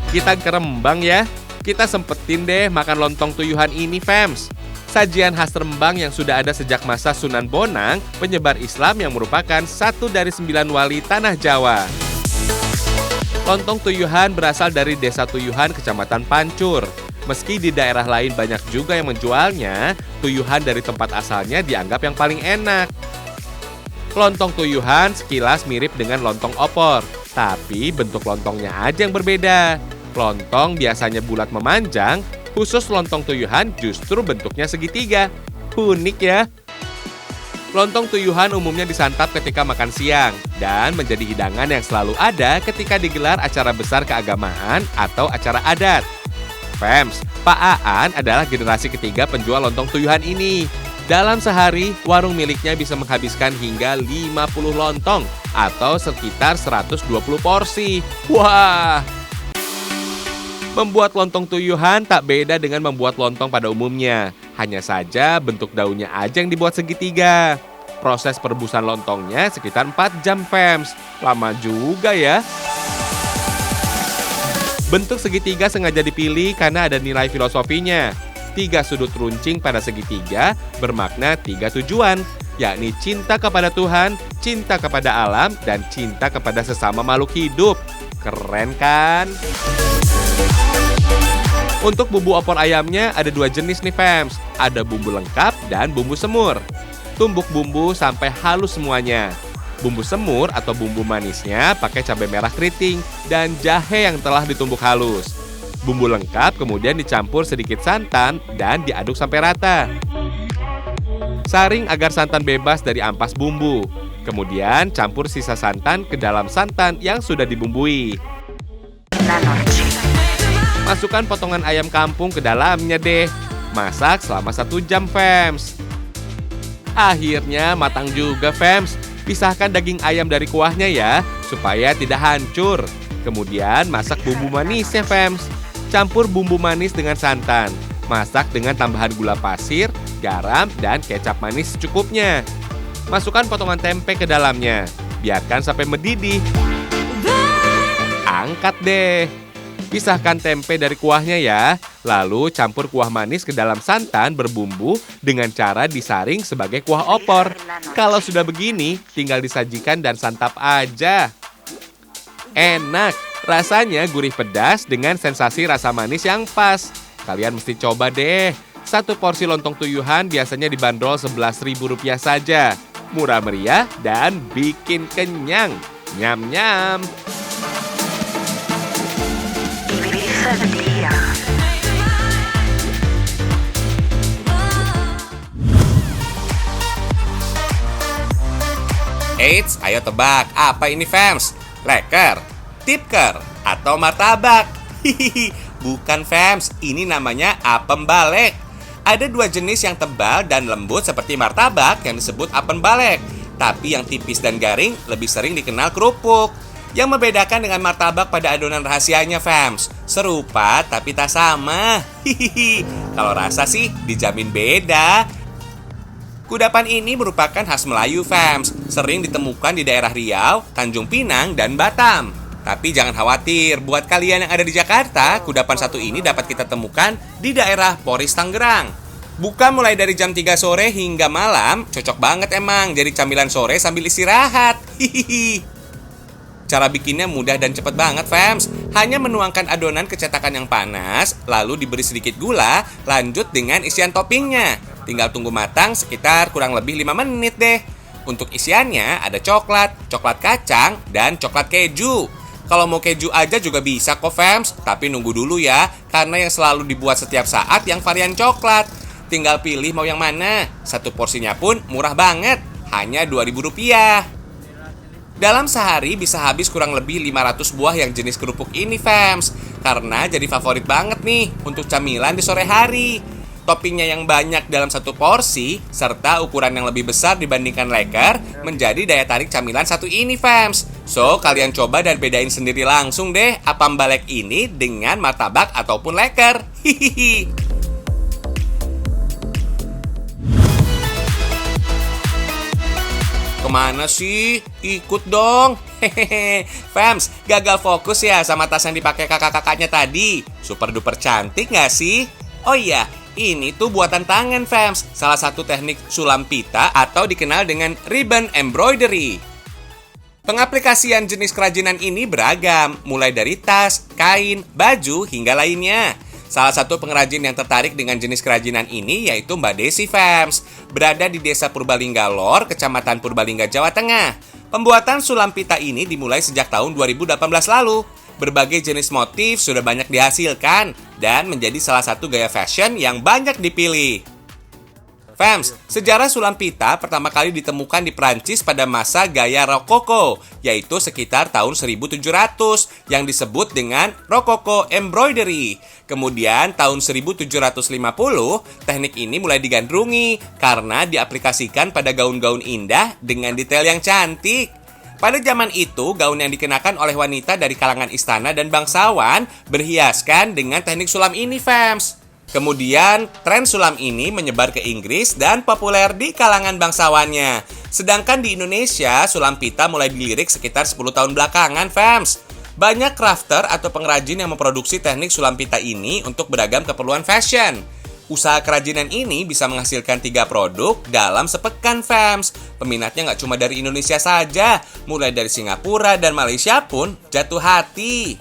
Kita ke Rembang ya. Kita sempetin deh makan lontong tuyuhan ini, fams. Sajian khas Rembang yang sudah ada sejak masa Sunan Bonang, penyebar Islam yang merupakan satu dari 9 wali tanah Jawa. Lontong tuyuhan berasal dari Desa Tuyuhan, Kecamatan Pancur. Meski di daerah lain banyak juga yang menjualnya, tuyuhan dari tempat asalnya dianggap yang paling enak. Lontong tuyuhan sekilas mirip dengan lontong opor, tapi bentuk lontongnya aja yang berbeda. Lontong biasanya bulat memanjang, khusus lontong tuyuhan justru bentuknya segitiga. Unik ya. Lontong tuyuhan umumnya disantap ketika makan siang dan menjadi hidangan yang selalu ada ketika digelar acara besar keagamaan atau acara adat. Fams, Pak Aan adalah generasi ketiga penjual lontong tuyuhan ini. Dalam sehari, warung miliknya bisa menghabiskan hingga 50 lontong atau sekitar 120 porsi. Wah! Membuat lontong tuyuhan tak beda dengan membuat lontong pada umumnya. Hanya saja bentuk daunnya aja yang dibuat segitiga. Proses perebusan lontongnya sekitar 4 jam, Fams. Lama juga ya. Bentuk segitiga sengaja dipilih karena ada nilai filosofinya. 3 sudut runcing pada segitiga bermakna 3 tujuan, yakni cinta kepada Tuhan, cinta kepada alam, dan cinta kepada sesama makhluk hidup. Keren kan? Untuk bumbu opor ayamnya ada 2 jenis nih, Fams. Ada bumbu lengkap dan bumbu semur. Tumbuk bumbu sampai halus semuanya. Bumbu semur atau bumbu manisnya pakai cabai merah keriting dan jahe yang telah ditumbuk halus. Bumbu lengkap kemudian dicampur sedikit santan dan diaduk sampai rata. Saring agar santan bebas dari ampas bumbu. Kemudian campur sisa santan ke dalam santan yang sudah dibumbui. Masukkan potongan ayam kampung ke dalamnya deh. Masak selama 1 jam, Fams. Akhirnya matang juga, Fams. Pisahkan daging ayam dari kuahnya ya, supaya tidak hancur. Kemudian masak bumbu manisnya, Fams. Campur bumbu manis dengan santan. Masak dengan tambahan gula pasir, garam, dan kecap manis secukupnya. Masukkan potongan tempe ke dalamnya. Biarkan sampai mendidih. Angkat deh. Pisahkan tempe dari kuahnya ya. Lalu campur kuah manis ke dalam santan berbumbu dengan cara disaring sebagai kuah opor. Kalau sudah begini, tinggal disajikan dan santap aja. Enak, rasanya gurih pedas dengan sensasi rasa manis yang pas. Kalian mesti coba deh. 1 porsi lontong tuyuhan biasanya dibanderol Rp11.000 saja. Murah meriah dan bikin kenyang. Nyam-nyam. Eits, ayo tebak, apa ini, Fams? Leker, tipker, atau martabak? Hihihi, bukan, Fams, ini namanya apem balek. Ada 2 jenis yang tebal dan lembut seperti martabak yang disebut apem balek. Tapi yang tipis dan garing lebih sering dikenal kerupuk. Yang membedakan dengan martabak pada adonan rahasianya, Fams. Serupa tapi tak sama. Hihihi. Kalau rasa sih dijamin beda. Kudapan ini merupakan khas Melayu, Fams. Sering ditemukan di daerah Riau, Tanjung Pinang, dan Batam. Tapi jangan khawatir, buat kalian yang ada di Jakarta, kudapan satu ini dapat kita temukan di daerah Poris, Tangerang. Buka mulai dari jam 3 sore hingga malam, cocok banget emang jadi camilan sore sambil istirahat. Hihihi. Cara bikinnya mudah dan cepat banget, Fams. Hanya menuangkan adonan ke cetakan yang panas, lalu diberi sedikit gula, lanjut dengan isian toppingnya. Tinggal tunggu matang sekitar kurang lebih 5 menit deh. Untuk isiannya ada coklat, coklat kacang, dan coklat keju. Kalau mau keju aja juga bisa kok, Fams. Tapi nunggu dulu ya, karena yang selalu dibuat setiap saat yang varian coklat. Tinggal pilih mau yang mana. 1 porsinya pun murah banget, hanya Rp2.000. Dalam sehari bisa habis kurang lebih 500 buah yang jenis kerupuk ini, Fams. Karena jadi favorit banget nih untuk camilan di sore hari. Toppingnya yang banyak dalam 1 porsi, serta ukuran yang lebih besar dibandingkan leker, menjadi daya tarik camilan satu ini, Fams. So, kalian coba dan bedain sendiri langsung deh apam balek ini dengan martabak ataupun leker. Hihihi. Kemana sih? Ikut dong. Hehehe, fams, gagal fokus ya sama tas yang dipakai kakak-kakaknya tadi. Super duper cantik nggak sih? Oh iya, ini tuh buatan tangan, fams. Salah satu teknik sulam pita atau dikenal dengan ribbon embroidery. Pengaplikasian jenis kerajinan ini beragam, mulai dari tas, kain, baju, hingga lainnya. Salah satu pengrajin yang tertarik dengan jenis kerajinan ini yaitu Mbak Desi, fams. Berada di Desa Purbalingga Lor, Kecamatan Purbalingga, Jawa Tengah. Pembuatan sulam pita ini dimulai sejak tahun 2018 lalu. Berbagai jenis motif sudah banyak dihasilkan dan menjadi salah satu gaya fashion yang banyak dipilih. Fams, sejarah sulam pita pertama kali ditemukan di Prancis pada masa gaya Rokoko, yaitu sekitar tahun 1700 yang disebut dengan Rococo Embroidery. Kemudian tahun 1750, teknik ini mulai digandrungi karena diaplikasikan pada gaun-gaun indah dengan detail yang cantik. Pada zaman itu, gaun yang dikenakan oleh wanita dari kalangan istana dan bangsawan berhiaskan dengan teknik sulam ini, fams. Kemudian, tren sulam ini menyebar ke Inggris dan populer di kalangan bangsawannya. Sedangkan di Indonesia, sulam pita mulai dilirik sekitar 10 tahun belakangan, fams. Banyak crafter atau pengrajin yang memproduksi teknik sulam pita ini untuk beragam keperluan fashion. Usaha kerajinan ini bisa menghasilkan 3 produk dalam sepekan, fams. Peminatnya nggak cuma dari Indonesia saja, mulai dari Singapura dan Malaysia pun jatuh hati.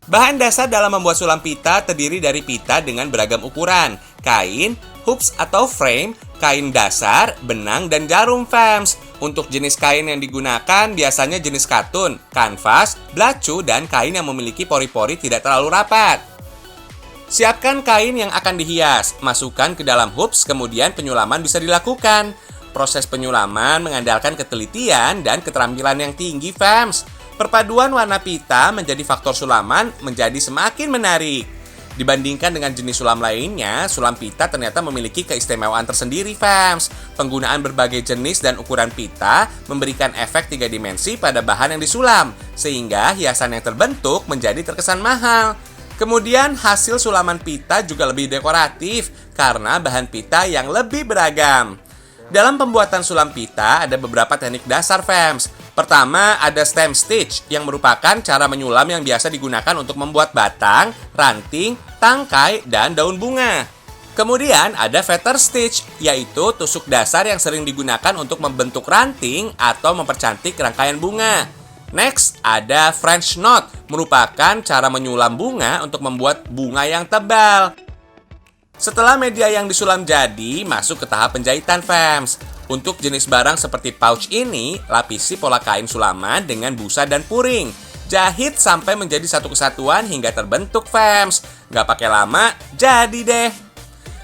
Bahan dasar dalam membuat sulam pita terdiri dari pita dengan beragam ukuran, kain, hoops atau frame, kain dasar, benang, dan jarum, fams. Untuk jenis kain yang digunakan biasanya jenis katun, kanvas, belacu, dan kain yang memiliki pori-pori tidak terlalu rapat. Siapkan kain yang akan dihias, masukkan ke dalam hoops, kemudian penyulaman bisa dilakukan. Proses penyulaman mengandalkan ketelitian dan keterampilan yang tinggi, fams. Perpaduan warna pita menjadi faktor sulaman menjadi semakin menarik. Dibandingkan dengan jenis sulam lainnya, sulam pita ternyata memiliki keistimewaan tersendiri, fams. Penggunaan berbagai jenis dan ukuran pita memberikan efek 3 dimensi pada bahan yang disulam, sehingga hiasan yang terbentuk menjadi terkesan mahal. Kemudian hasil sulaman pita juga lebih dekoratif karena bahan pita yang lebih beragam. Dalam pembuatan sulam pita ada beberapa teknik dasar, fams. Pertama, ada stem stitch yang merupakan cara menyulam yang biasa digunakan untuk membuat batang, ranting, tangkai, dan daun bunga. Kemudian ada feather stitch, yaitu tusuk dasar yang sering digunakan untuk membentuk ranting atau mempercantik rangkaian bunga. Next, ada French knot, merupakan cara menyulam bunga untuk membuat bunga yang tebal. Setelah media yang disulam jadi, masuk ke tahap penjahitan, fams. Untuk jenis barang seperti pouch ini, lapisi pola kain sulaman dengan busa dan puring. Jahit sampai menjadi satu kesatuan hingga terbentuk, fams. Gak pakai lama, jadi deh.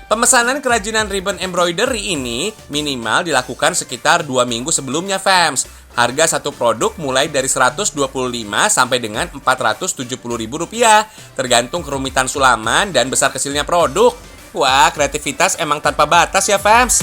Pemesanan kerajinan ribbon embroidery ini minimal dilakukan sekitar 2 minggu sebelumnya, fams. Harga satu produk mulai dari Rp125 sampai dengan Rp470.000, tergantung kerumitan sulaman dan besar kecilnya produk. Wah, kreativitas emang tanpa batas ya, fams.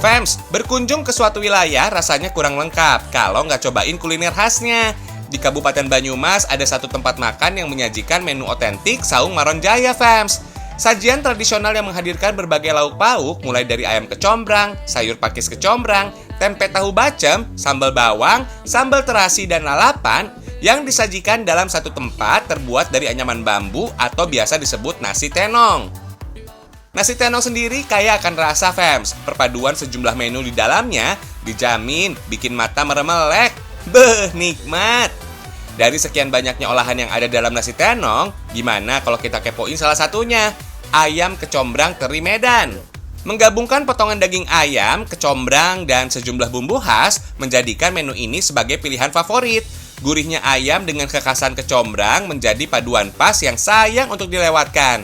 Fams, berkunjung ke suatu wilayah rasanya kurang lengkap kalau nggak cobain kuliner khasnya. Di Kabupaten Banyumas ada satu tempat makan yang menyajikan menu otentik Saung Maron Jaya, fams. Sajian tradisional yang menghadirkan berbagai lauk pauk mulai dari ayam kecombrang, sayur pakis kecombrang, tempe tahu bacem, sambal bawang, sambal terasi, dan lalapan yang disajikan dalam satu tempat terbuat dari anyaman bambu atau biasa disebut nasi tenong. Nasi tenong sendiri kaya akan rasa, fams. Perpaduan sejumlah menu di dalamnya dijamin bikin mata meremelek. Beuh, nikmat. Dari sekian banyaknya olahan yang ada dalam nasi tenong, gimana kalau kita kepoin salah satunya? Ayam kecombrang teri Medan. Menggabungkan potongan daging ayam, kecombrang, dan sejumlah bumbu khas menjadikan menu ini sebagai pilihan favorit. Gurihnya ayam dengan kekhasan kecombrang menjadi paduan pas yang sayang untuk dilewatkan.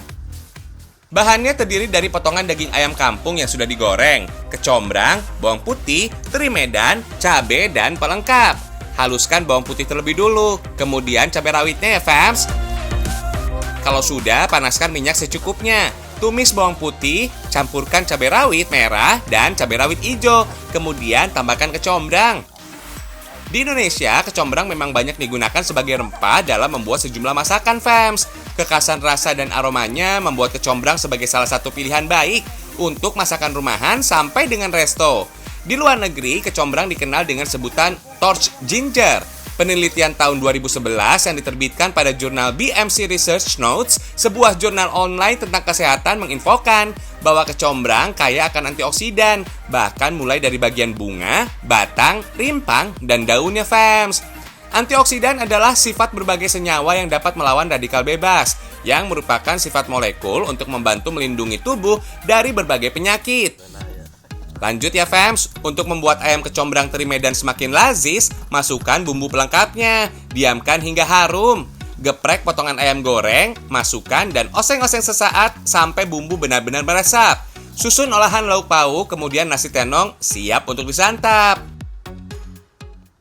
Bahannya terdiri dari potongan daging ayam kampung yang sudah digoreng, kecombrang, bawang putih, teri Medan, cabai, dan pelengkap. Haluskan bawang putih terlebih dulu, kemudian cabai rawitnya ya, fams. Kalau sudah, panaskan minyak secukupnya. Tumis bawang putih, campurkan cabai rawit merah dan cabai rawit hijau, kemudian tambahkan kecombrang. Di Indonesia, kecombrang memang banyak digunakan sebagai rempah dalam membuat sejumlah masakan, fams. Kekhasan rasa dan aromanya membuat kecombrang sebagai salah satu pilihan baik untuk masakan rumahan sampai dengan resto. Di luar negeri, kecombrang dikenal dengan sebutan torch ginger. Penelitian tahun 2011 yang diterbitkan pada jurnal BMC Research Notes, sebuah jurnal online tentang kesehatan, menginfokan bahwa kecombrang kaya akan antioksidan, bahkan mulai dari bagian bunga, batang, rimpang, dan daunnya, fams. Antioksidan adalah sifat berbagai senyawa yang dapat melawan radikal bebas, yang merupakan sifat molekul untuk membantu melindungi tubuh dari berbagai penyakit. Lanjut ya fams, untuk membuat ayam kecombrang teri Medan semakin lazis, masukkan bumbu pelengkapnya, diamkan hingga harum. Geprek potongan ayam goreng, masukkan dan oseng-oseng sesaat sampai bumbu benar-benar meresap. Susun olahan lauk pauk, kemudian nasi tenong siap untuk disantap.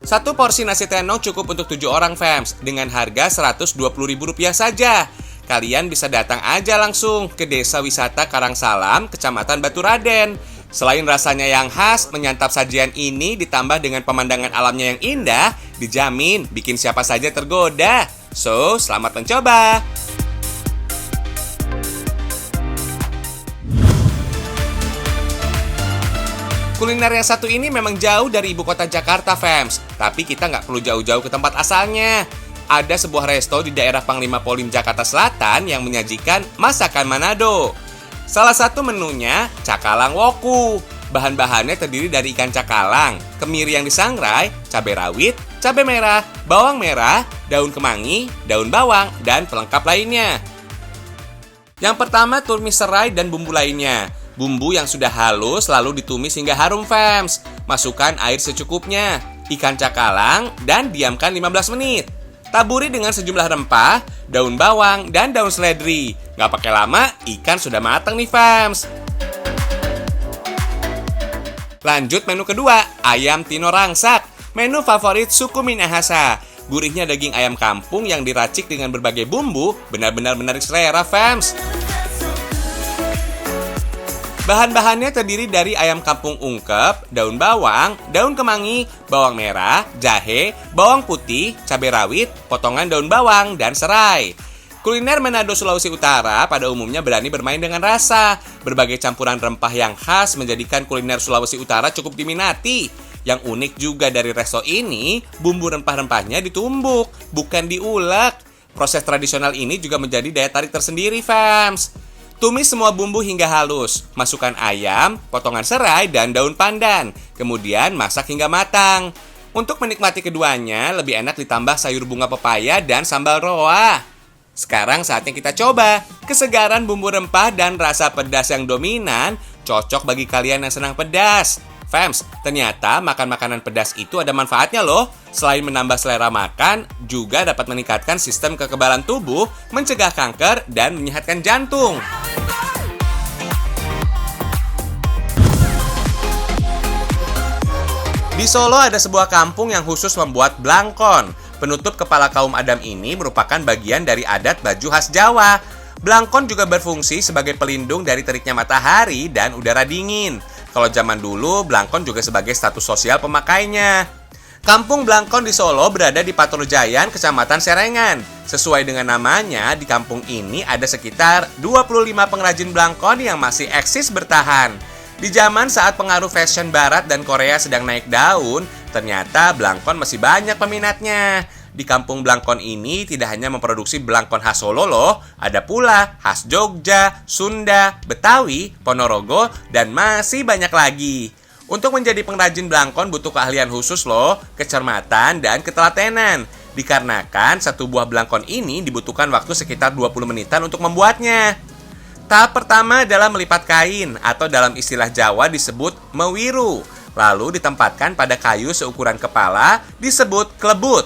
Satu porsi nasi tenong cukup untuk 7 orang fams, dengan harga Rp120.000 saja. Kalian bisa datang aja langsung ke Desa Wisata Karangsalam, Kecamatan Baturaden. Selain rasanya yang khas, menyantap sajian ini ditambah dengan pemandangan alamnya yang indah, dijamin bikin siapa saja tergoda. So, selamat mencoba! Kuliner yang satu ini memang jauh dari ibu kota Jakarta, fams. Tapi kita nggak perlu jauh-jauh ke tempat asalnya. Ada sebuah resto di daerah Panglima Polim, Jakarta Selatan yang menyajikan masakan Manado. Salah satu menunya cakalang woku. Bahan-bahannya terdiri dari ikan cakalang, kemiri yang disangrai, cabai rawit, cabai merah, bawang merah, daun kemangi, daun bawang, dan pelengkap lainnya. Yang pertama, tumis serai dan bumbu lainnya. Bumbu yang sudah halus lalu ditumis hingga harum, fams. Masukkan air secukupnya, ikan cakalang, dan diamkan 15 menit. Taburi dengan sejumlah rempah, daun bawang, dan daun seledri. Nggak pakai lama, ikan sudah matang nih, fams. Lanjut menu kedua, ayam tino rangsak. Menu favorit suku Minahasa. Gurihnya daging ayam kampung yang diracik dengan berbagai bumbu, benar-benar menarik selera, fams. Bahan-bahannya terdiri dari ayam kampung ungkep, daun bawang, daun kemangi, bawang merah, jahe, bawang putih, cabai rawit, potongan daun bawang, dan serai. Kuliner Manado Sulawesi Utara pada umumnya berani bermain dengan rasa. Berbagai campuran rempah yang khas menjadikan kuliner Sulawesi Utara cukup diminati. Yang unik juga dari resto ini, bumbu rempah-rempahnya ditumbuk, bukan diulek. Proses tradisional ini juga menjadi daya tarik tersendiri, fams. Tumis semua bumbu hingga halus. Masukkan ayam, potongan serai, dan daun pandan. Kemudian masak hingga matang. Untuk menikmati keduanya, lebih enak ditambah sayur bunga pepaya dan sambal roa. Sekarang saatnya kita coba. Kesegaran bumbu rempah dan rasa pedas yang dominan cocok bagi kalian yang senang pedas. Fams, ternyata makan makanan pedas itu ada manfaatnya loh. Selain menambah selera makan, juga dapat meningkatkan sistem kekebalan tubuh, mencegah kanker, dan menyehatkan jantung. Di Solo ada sebuah kampung yang khusus membuat blangkon. Penutup kepala kaum Adam ini merupakan bagian dari adat baju khas Jawa. Blangkon juga berfungsi sebagai pelindung dari teriknya matahari dan udara dingin. Kalau zaman dulu, blangkon juga sebagai status sosial pemakainya. Kampung Blangkon di Solo berada di Patorujayan, Kecamatan Serengan. Sesuai dengan namanya, di kampung ini ada sekitar 25 pengrajin blangkon yang masih eksis bertahan. Di zaman saat pengaruh fashion barat dan Korea sedang naik daun, ternyata blangkon masih banyak peminatnya. Di kampung Blangkon ini tidak hanya memproduksi blangkon khas Solo loh, ada pula khas Jogja, Sunda, Betawi, Ponorogo, dan masih banyak lagi. Untuk menjadi pengrajin blangkon butuh keahlian khusus loh, kecermatan, dan ketelatenan. Dikarenakan satu buah blangkon ini dibutuhkan waktu sekitar 20 menitan untuk membuatnya. Tahap pertama adalah melipat kain, atau dalam istilah Jawa disebut mewiru. Lalu ditempatkan pada kayu seukuran kepala, disebut klebut.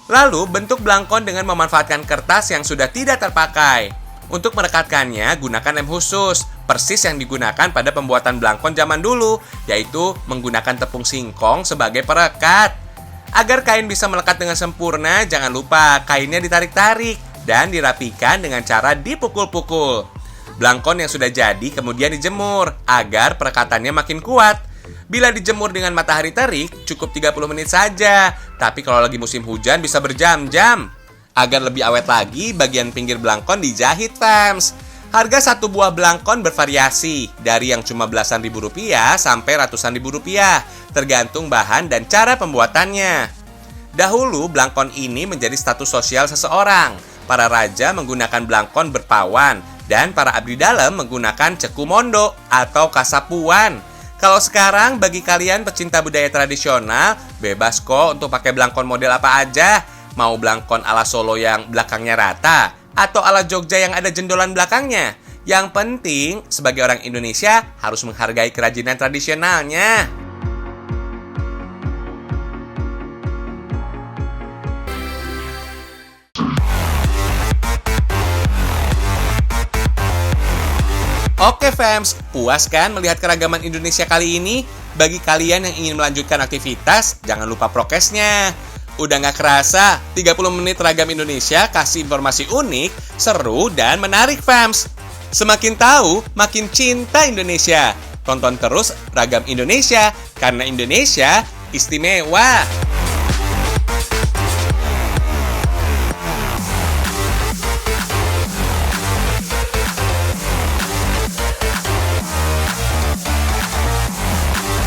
Lalu bentuk blangkon dengan memanfaatkan kertas yang sudah tidak terpakai. Untuk merekatkannya, gunakan lem khusus, persis yang digunakan pada pembuatan blangkon zaman dulu, yaitu menggunakan tepung singkong sebagai perekat. Agar kain bisa melekat dengan sempurna, jangan lupa kainnya ditarik-tarik dan dirapikan dengan cara dipukul-pukul. Blangkon yang sudah jadi kemudian dijemur agar perekatannya makin kuat. Bila dijemur dengan matahari terik, cukup 30 menit saja. Tapi kalau lagi musim hujan bisa berjam-jam. Agar lebih awet lagi, bagian pinggir blangkon dijahit, fams. Harga satu buah belangkon bervariasi, dari yang cuma belasan ribu rupiah sampai ratusan ribu rupiah, tergantung bahan dan cara pembuatannya. Dahulu, belangkon ini menjadi status sosial seseorang. Para raja menggunakan belangkon berpawan, dan para abdi dalam menggunakan ceku mondo atau kasapuan. Kalau sekarang, bagi kalian pecinta budaya tradisional, bebas kok untuk pakai belangkon model apa aja. Mau belangkon ala Solo yang belakangnya rata, atau ala Jogja yang ada jendolan belakangnya. Yang penting, sebagai orang Indonesia, harus menghargai kerajinan tradisionalnya. Oke fams, puas kan melihat keragaman Indonesia kali ini? Bagi kalian yang ingin melanjutkan aktivitas, jangan lupa prokesnya. Udah gak kerasa, 30 menit Ragam Indonesia kasih informasi unik, seru, dan menarik fams. Semakin tahu, makin cinta Indonesia. Tonton terus Ragam Indonesia, karena Indonesia istimewa.